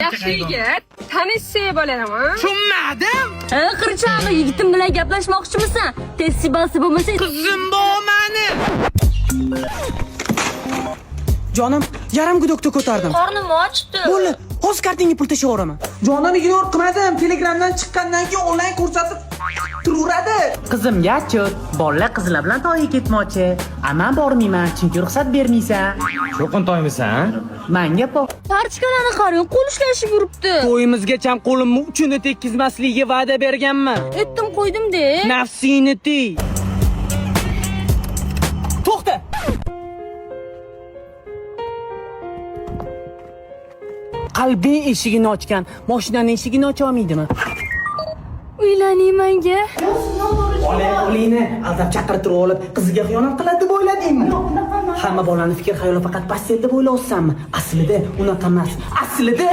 Yaxshi yigit, tanishsak bo'ladimi? Tushunmadim. Qirchami, yigitim bilan gaplashmoqchimisan? Tessibasi bo'lmasa, Qizim bo'lmani. Jonim, yarim gudokda ko'tardim. qornim ochdi. Bo'ldi, hozir kartingga pul tashlayveraman. Jonim ignor qilmadim. Telegramdan chiqqandan keyin onlayn ko'rsatib turaveradi. Qizimga chut, bolalar qizlar bilan to'yga ketmoqchi. Men bormayman, chunki ruxsat bermaysan. Sho'qin to'ymisan? Menga Parchkalarni qarang, qo'l ishlashib yuribdi. To'yimizga ham qo'limni uchini tekkizmasligiga va'da berganman. Aytdim qo'ydim-de. Nafsingni tiy. To'xta. Qalbing eshigini ochgan, mashinaning eshigini ocha olmaydimi? Uylaning menga. Olingni aldab chaqirib turib olib, qiziga xiyonat qiladi deb o'yladingmi? Hamma bolaning fikr xayoli faqat pastel deb o'ylayapsanmi? Aslida unaqa emas. Aslida